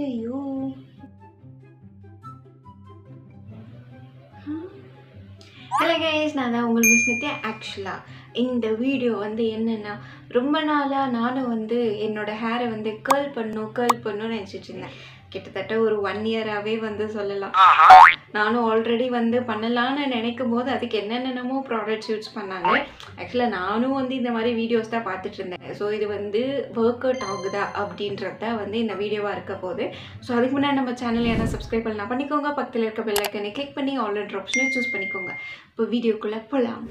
ஐயோ! Hello guys, நான் தான் உங்கள் மிஸ் நித்யா. இந்த வீடியோ வந்து என்னென்னா, ரொம்ப நாளாக நானும் வந்து என்னோடய ஹேரை வந்து கேர்ள் பண்ணணும்னு நினச்சிட்டு இருந்தேன். கிட்டத்தட்ட ஒரு 1 இயராகவே வந்து சொல்லலாம். நானும் ஆல்ரெடி வந்து பண்ணலான்னு நினைக்கும் போது அதுக்கு என்னென்னமோ ப்ராடக்ட்ஸ் யூஸ் பண்ணாங்க. ஆக்சுவலாக நானும் வந்து இந்த மாதிரி வீடியோஸ் தான் பார்த்துட்டு இருந்தேன். ஸோ இது வந்து ஒர்க் அவுட் ஆகுதா அப்படின்றத வந்து இந்த வீடியோவாக இருக்க போகுது. ஸோ அதுக்கு முன்னாடி நம்ம சேனல் ஏன்னா சப்ஸ்கிரைப் பண்ணலாம் பண்ணிக்கோங்க. பக்கத்தில் இருக்க பெல் ஐக்கனை கிளிக் பண்ணி ஆல்ரெடி ஆப்ஷனை சூஸ் பண்ணிக்கோங்க. இப்போ வீடியோக்குள்ளே போகலாம்.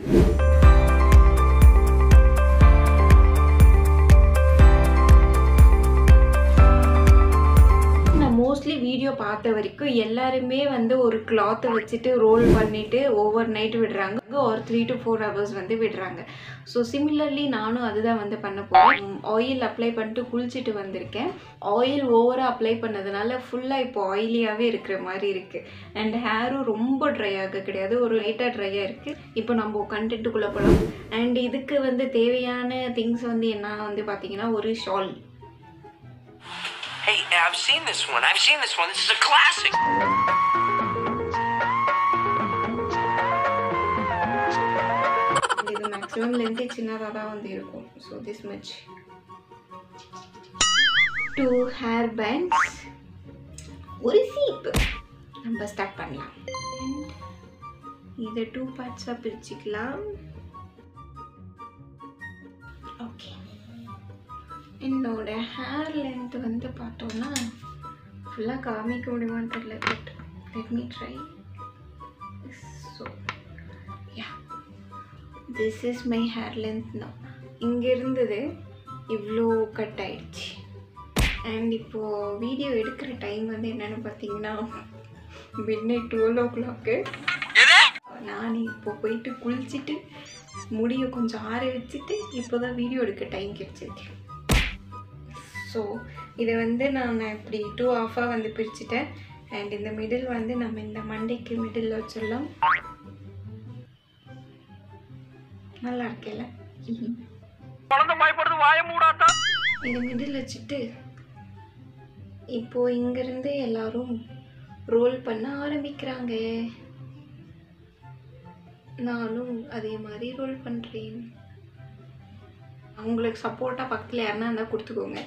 மோஸ்ட்லி வீடியோ பார்த்த வரைக்கும் எல்லாருமே வந்து ஒரு கிளாத்தை வச்சுட்டு ரோல் பண்ணிவிட்டு ஓவர் நைட் விடுறாங்க, ஒரு 3 to 4 hours வந்து விடுறாங்க. ஸோ சிமிலர்லி நானும் அதுதான் வந்து பண்ண போகிறேன். ஆயில் அப்ளை பண்ணிட்டு குளிச்சுட்டு வந்திருக்கேன். ஆயில் ஓவராக அப்ளை பண்ணதுனால ஃபுல்லாக இப்போ ஆயிலியாகவே இருக்கிற மாதிரி இருக்குது. அண்ட் ஹேரும் ரொம்ப ட்ரை ஆக கிடையாது, ஒரு லைட்டாக ட்ரையாக இருக்குது. இப்போ நம்ம கண்டென்ட்டுக்குள்ளே போகலாம். அண்ட் இதுக்கு வந்து தேவையான திங்ஸ் வந்து என்ன வந்து பார்த்தீங்கன்னா, ஒரு shawl. Hey, I've seen this one. This is a classic. இது மேக்ஸிமம் லென்த் சின்னதாக தான் வந்து இருக்கும். So this much. 2 hair pants, ஒரு சீப்பு. நம்ம ஸ்டார்ட் பண்ணலாம். இதை 2 பார்ட்ஸாக பிரிச்சுக்கலாம். ஓகே, என்னோட ஹேர் லென்த் வந்து பார்த்தோன்னா ஃபுல்லாக காமிக்க முடியுமான்னு தெரியல, but let me try. So yeah, this is my hair length no. இங்கே இருந்தது இவ்வளோ கட் ஆயிடுச்சு. அண்ட் இப்போது வீடியோ எடுக்கிற டைம் வந்து என்னென்னு பார்த்தீங்கன்னா midnight 12 o'clock. நான் இப்போ போயிட்டு குளிச்சுட்டு முடியை கொஞ்சம் ஆற வச்சுட்டு இப்போ தான் வீடியோ எடுக்க டைம் கிடச்சிருக்கு. ஸோ இதை வந்து நான் இப்படி 2 half-ஆக வந்து பிரிச்சுட்டேன். அண்ட் இந்த மிடில் வந்து நம்ம இந்த மண்டைக்கு மிடில் வச்சிடலாம். நல்லா இருக்கேல்ல? இந்த மிடில் வச்சுட்டு இப்போ இங்கேருந்து எல்லாரும் ரோல் பண்ண ஆரம்பிக்கிறாங்க. நானும் அதே மாதிரி ரோல் பண்ணுறேன். அவங்களுக்கு சப்போர்ட்டாக பக்கத்தில் யாருன்னா இருந்தால் கொடுத்துக்கோங்க.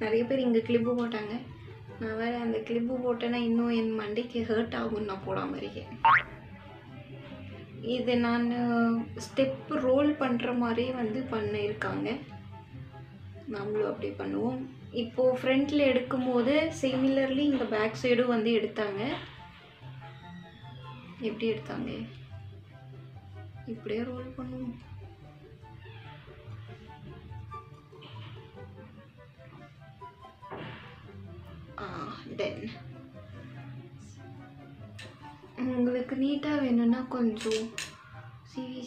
நிறைய பேர் இங்கே கிளிப்பு போட்டாங்க. நான் வேறு அந்த கிளிப்பு போட்டேன்னா இன்னும் என் மண்டைக்கு ஹர்ட் ஆகும்னு நான் போடாமல் இருக்கேன். இது நான் ஸ்டெப்பு ரோல் பண்ணுற மாதிரியே வந்து பண்ணியிருக்காங்க. நம்மளும் அப்படி பண்ணுவோம். இப்போது ஃப்ரண்ட்டில் எடுக்கும் போது சிமிலர்லி இந்த பேக் சைடும் வந்து எடுத்தாங்க. எப்படி எடுத்தாங்க? இப்படியே ரோல் பண்ணுவோம். தென் உங்களுக்கு நீட்டாக வேணும்னா கொஞ்சம்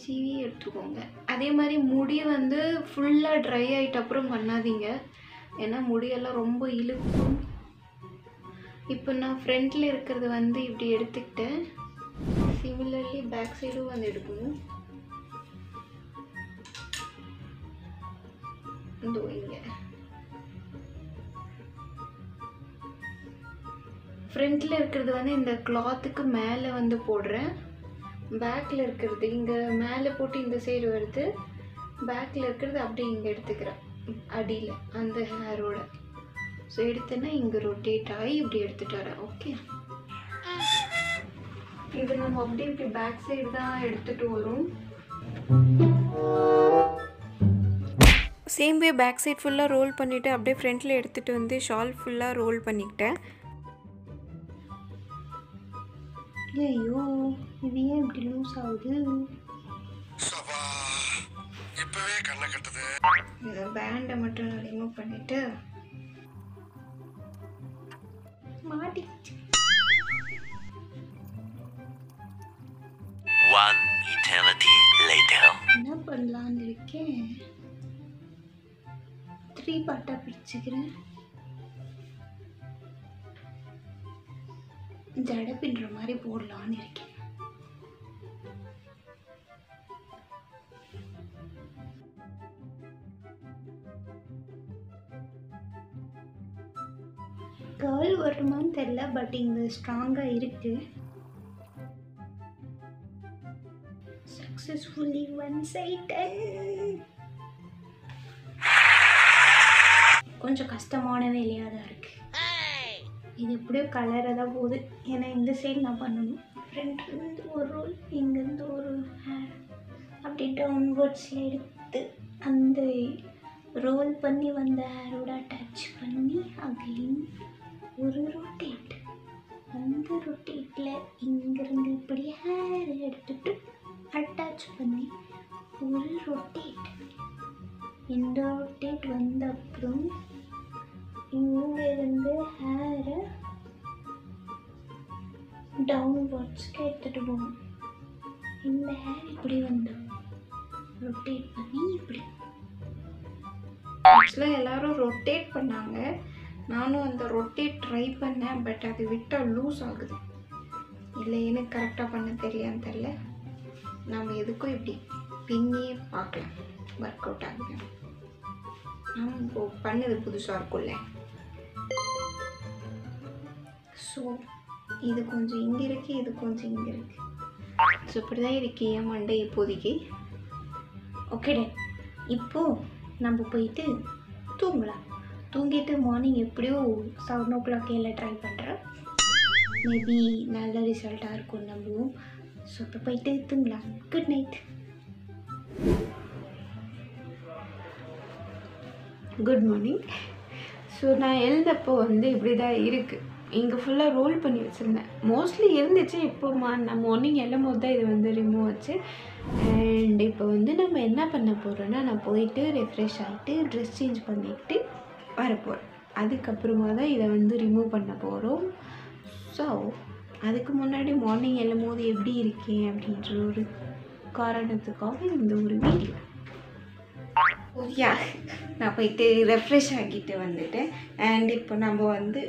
சீவி எடுத்துக்கோங்க. அதே மாதிரி முடி வந்து ஃபுல்லாக ட்ரை ஆகிட்ட அப்புறம் பண்ணாதீங்க, ஏன்னா முடியெல்லாம் ரொம்ப இழுக்கும். இப்போ நான் ஃப்ரண்ட்டில் இருக்கிறது வந்து இப்படி எடுத்துக்கிட்டேன். சிமிலர்லி பேக் சைடும் வந்து எடுக்கணும். இதோ இங்கே ஃப்ரண்ட்டில் இருக்கிறது வந்து இந்த கிளாத்துக்கு மேலே வந்து போடுறேன். பேக்கில் இருக்கிறது இங்கே மேலே போட்டு இந்த சைடு வருது. பேக்கில் இருக்கிறது அப்படியே இங்கே எடுத்துக்கிறேன் அடியில் அந்த ஹேரோட. ஸோ எடுத்தேன்னா இங்கே ரொட்டேட் ஆகி இப்படி எடுத்துகிட்டு வரேன். ஓகே, இது நம்ம அப்படியே இப்படி பேக் சைடு தான் எடுத்துகிட்டு வரும். சேம் வே பேக் சைட் ஃபுல்லாக ரோல் பண்ணிவிட்டு அப்படியே ஃப்ரண்ட்டில் எடுத்துகிட்டு வந்து ஷால் ஃபுல்லாக ரோல் பண்ணிக்கிட்டேன். ஐயோ, இது ஏன் இப்படி லூஸ் ஆகுது? இப்பவே கண்ணை கட்டுது. இந்த பேண்டை மட்டும் நான் ரிமூவ் பண்ணிட்டு மாட்டிச்சு. One eternity later. என்ன பண்ணலான்னு இருக்கேன், 3 பார்ட்டாக பிரிச்சுக்கிறேன். ஜடை பின்னுற மாதிரி போடலான்னு இருக்கேன். கேர்ள் வருமான்னு தெரியல, பட் இங்கே ஸ்ட்ராங்காக இருக்குது. Successfully one side. கொஞ்சம் கஷ்டமான வேலையாக தான் இருக்குது. இது எப்படியோ கலரை தான் போகுது. ஏன்னா இந்த சைடு நான் பண்ணணும். ஃப்ரண்ட்லேருந்து ஒரு ரோல், இங்கேருந்து ஒரு ஹேர் அப்படி டவுன்வர்ட்ஸில் எடுத்து அந்த ரோல் பண்ணி வந்த ஹேரோட அட்டாச் பண்ணி அகைன் ஒரு ரொட்டேட். அந்த ரொட்டேட்டில் இங்கேருந்து இப்படி ஹேர் எடுத்துட்டு அட்டாச் பண்ணி ஒரு ரொட்டேட். இந்த ரொட்டேட் வந்த அப்புறம் இங்கேருந்து ஹேரை டவுன்வர்ட்ஸ்க்கு எடுத்துகிட்டு போகணும். இந்த ஹேர் இப்படி வந்து ரொட்டேட் பண்ணி இப்படி. ஆக்சுவலாக எல்லோரும் ரொட்டேட் பண்ணாங்க, நானும் அந்த ரொட்டேட் ட்ரை பண்ணேன். பட் அது விட்டால் லூஸ் ஆகுது. இல்லை எனக்கு கரெக்டாக பண்ண தெரியான்னு தெரில. நம்ம எதுக்கும் இப்படி பின்னியே பார்க்கலாம், ஒர்க் அவுட் ஆகுது. நம்ம பண்ணது புதுசாக இருக்கும்ல. ஸோ இது கொஞ்சம் இங்கே இருக்குது, இது கொஞ்சம் இங்கே இருக்குது. ஸோ இப்படி தான் இருக்கு என் மண்டே இப்போதைக்கு. Okay done. இப்போது நம்ம போயிட்டு தூங்கலாம். தூங்கிட்டு மார்னிங் எப்படியோ 7 o'clock எல்லாம் ட்ரை பண்ணுறேன். மேபி நல்ல ரிசல்ட்டாக இருக்கும் நம்புவோம். ஸோ இப்போ போயிட்டு தூங்கலாம். Good night. Good morning. So நான் எழுந்தப்போ வந்து இப்படி தான் இருக்குது. இங்கே ஃபுல்லாக ரோல் பண்ணி வச்சுருந்தேன். மோஸ்ட்லி இருந்துச்சு. இப்போமா நான் மார்னிங் எழும் போது தான் இது வந்து ரிமூவ் ஆச்சு. அண்ட் இப்போ வந்து நம்ம என்ன பண்ண போகிறோன்னா, நான் போயிட்டு ரெஃப்ரெஷ் ஆகிட்டு ட்ரெஸ் சேஞ்ச் பண்ணிக்கிட்டு வரப்போகிறேன். அதுக்கப்புறமா தான் இதை வந்து ரிமூவ் பண்ண போகிறோம். ஸோ அதுக்கு முன்னாடி மார்னிங் எழும் போது எப்படி இருக்கேன் அப்படின்ற ஒரு காரணத்துக்காக இந்த ஒரு வீடியோ. யா, நான் போயிட்டு ரெஃப்ரெஷ் ஆகிட்டு வந்துட்டேன். அண்ட் இப்போ நம்ம வந்து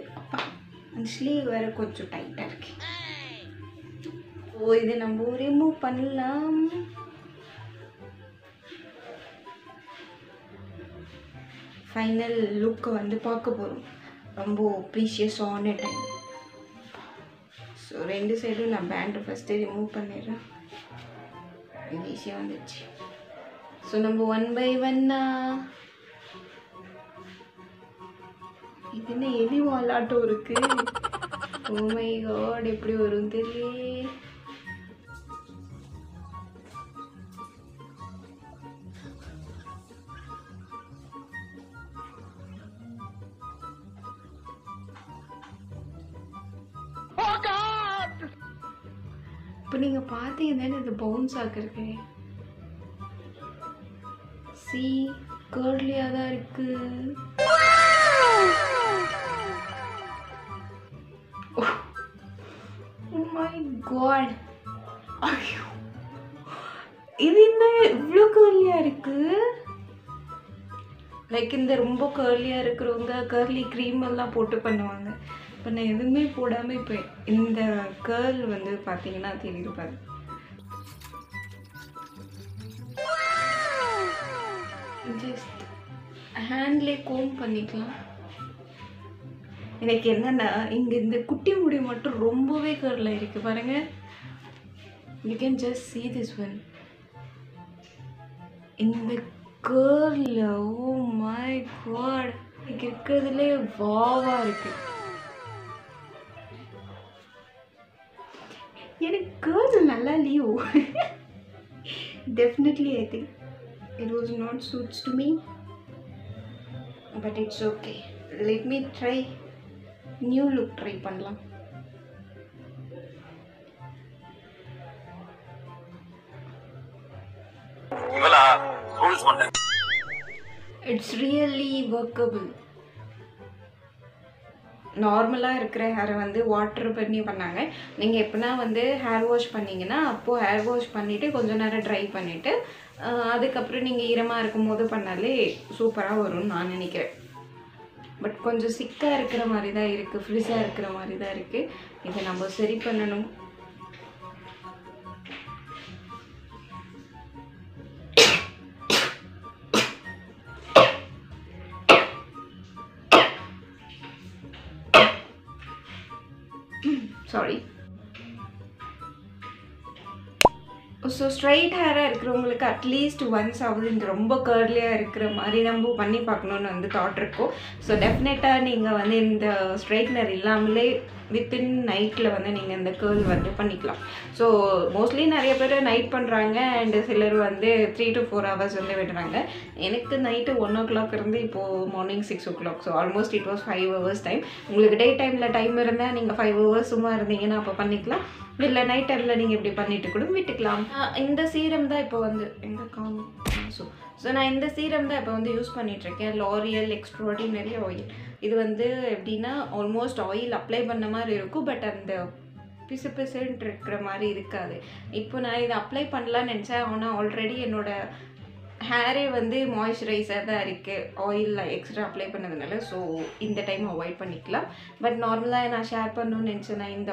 அந்த ஸ்லீவ் வேறு கொஞ்சம் டைட்டாக இருக்கு. ஓ, இதை நம்ம ரிமூவ் பண்ணலாம். ஃபைனல் லுக்கை வந்து பார்க்க போகிறோம். ரொம்ப ப்ரீஷியஸான டைம். ஸோ 2 சைடும் நான் பேண்டை ஃபஸ்ட்டு ரிமூவ் பண்ணிடுறேன். இது ஈஸியாக வந்துடுச்சு. ஸோ நம்ம 1 by 1 இது என்ன எலி வாலாட்டம் இருக்கு. ஓ மை காட், எப்படி வரும் தெரியலே. இப்போ நீங்கள் பார்த்தீங்கன்னா இது பவுன்ஸ் ஆகிருக்கு. சி, கர்லியாக தான் இருக்கு. மை காட், ஐயோ, இது என்ன இவ்வளோ கர்லியாக இருக்கு. லைக் இந்த ரொம்ப கர்லியாக இருக்கிறவங்க கர்லி க்ரீம் எல்லாம் போட்டு பண்ணுவாங்க. இப்போ நான் எதுவுமே போடாமல் இப்போ இந்த கர்ல் வந்து பார்த்தீங்கன்னா தெரியுது பாரு. ஜஸ்ட் ஹேண்ட்லேயே கோம் பண்ணிக்கலாம். எனக்கு என்னன்னா இங்கே இந்த குட்டி முடி மட்டும் ரொம்பவே கர்லாக இருக்குது பாருங்க. You can just see this one. இந்த கர்ல், ஓ மை காட், எனக்கு இருக்கிறதுலே வாவா இருக்கு. எனக்கு கர்ல் நல்லா இல்லையோ. Definitely I think it was not suits to me, but it's okay. Let me try new look try பண்ணலாம். It's really workable. நார்மலாக இருக்கிற ஹேரை வந்து வாட்டர் பண்ணி பண்ணாங்க. நீங்கள் எப்போனா வந்து ஹேர் வாஷ் பண்ணிங்கன்னா அப்போது ஹேர் வாஷ் பண்ணிவிட்டு கொஞ்சம் நேரம் ட்ரை பண்ணிவிட்டு அதுக்கப்புறம் நீங்கள் ஈரமாக இருக்கும் போது பண்ணாலே சூப்பராக வரும்னு நான் நினைக்கிறேன். பட் கொஞ்சம் சிக்காக இருக்கிற மாதிரி தான் இருக்குது, ஃப்ரிஸாக இருக்கிற மாதிரி தான் இருக்குது. இதை நம்ம சரி பண்ணணும். சாரி. ஸோ ஸ்ட்ரைட் ஹேராக இருக்கிறவங்களுக்கு அட்லீஸ்ட் ஒன்ஸ் ஆகுது இந்த ரொம்ப கர்லியாக இருக்கிற மாதிரி நம்ம பண்ணி பார்க்கணுன்னு வந்து தாட் இருக்கும். ஸோ டெஃபினட்டாக நீங்கள் வந்து இந்த ஸ்ட்ரைட்னர் இல்லாமலே வித்தின் நைட்டில் வந்து நீங்கள் இந்த கேர்ள் வந்து பண்ணிக்கலாம். ஸோ மோஸ்ட்லி நிறைய பேர் நைட் பண்ணுறாங்க அண்டு சிலர் வந்து 3 to 4 hours வந்து விடுறாங்க. எனக்கு நைட்டு 1 o'clock இருந்து இப்போது morning 6 o'clock. So almost it was 5 hours time. உங்களுக்கு டே டைமில் டைம் இருந்தால் நீங்கள் 5 hours சும்மா இருந்தீங்கன்னா அப்போ பண்ணிக்கலாம். இல்லை நைட் டைமில் நீங்கள் இப்படி பண்ணிட்டு கூட விட்டுக்கலாம். இந்த சீரம் தான் இப்போ வந்து எங்கே காணும். ஸோ நான் இந்த சீரம் தான் இப்போ வந்து யூஸ் பண்ணிகிட்ருக்கேன். L'Oreal extraordinary oil. இது வந்து எப்படின்னா ஆல்மோஸ்ட் ஆயில் அப்ளை பண்ண மாதிரி இருக்கும், பட் அந்த பிசு பிசுன்ட்டு இருக்கிற மாதிரி இருக்காது. இப்போ நான் இதை அப்ளை பண்ணலான்னு நினச்சேன், ஆனால் ஆல்ரெடி என்னோடய ஹேரே வந்து மாய்ஸ்சரைஸாக தான் இருக்குது ஆயில் எக்ஸ்ட்ரா அப்ளை பண்ணதுனால. ஸோ இந்த டைம் அவாய்ட் பண்ணிக்கலாம். பட் நார்மலாக நான் ஷேர் பண்ணணும்னு நினச்சேன். நான் இந்த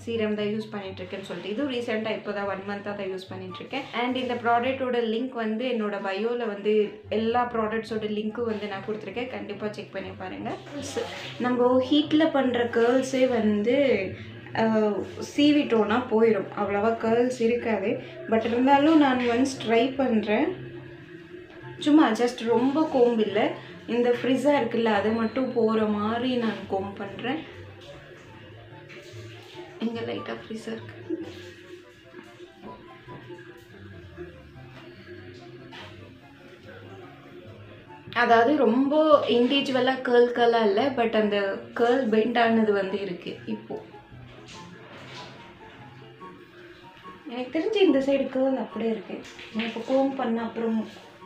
சீரம் தான் யூஸ் பண்ணிகிட்ருக்கேன்னு சொல்லிட்டு இது ரீசெண்டாக இப்போ தான் 1 month தான் யூஸ் பண்ணிகிட்ருக்கேன். அண்ட் இந்த ப்ராடக்ட்டோட லிங்க் வந்து என்னோடய பயோவில் வந்து எல்லா ப்ராடக்ட்ஸோட லிங்க்கும் வந்து நான் கொடுத்துருக்கேன். கண்டிப்பாக செக் பண்ணி பாருங்கள். நம்ம ஹீட்டில் பண்ணுற கேர்ள்ஸே வந்து சீவிட்டோன்னா போயிடும், அவ்வளோவா கேர்ள்ஸ் இருக்காது. பட் இருந்தாலும் நான் ஒன்ஸ் ட்ரை பண்ணுறேன். சும்மா ஜஸ்ட் ரொம்ப கோம்பு இல்லை, இந்த ஃப்ரிஸாக இருக்குல்ல அதை மட்டும் போகிற மாதிரி நான் கோம் பண்ணுறேன். இங்கே லைட்டாக ஃப்ரிஸாக இருக்குது. அதாவது ரொம்ப இண்டிவிஜுவலாக கேர்ள்கெல்லாம் இல்லை, பட் அந்த கேர்ள் பெண்ட் ஆனது வந்து இருக்குது. இப்போது எனக்கு தெரிஞ்சு இந்த சைடு கேர்ள் அப்படியே இருக்குது. நான் இப்போ கோம் பண்ண அப்புறம்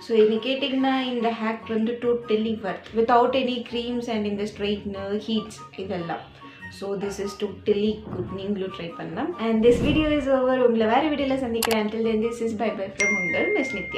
ஸோ இது கேட்டிங்கன்னா இந்த ஹேக் வந்து totally worth without any creams and இந்த ஸ்ட்ரைட்னர் ஹீட்ஸ் இதெல்லாம். So this is totally good. நீங்களும் ட்ரை பண்ணலாம். And this video is over. உங்களை வேறு வீடியோவில் சந்திக்கிறேன். until then this is bye bye from உங்கள் மிஸ் நித்யா.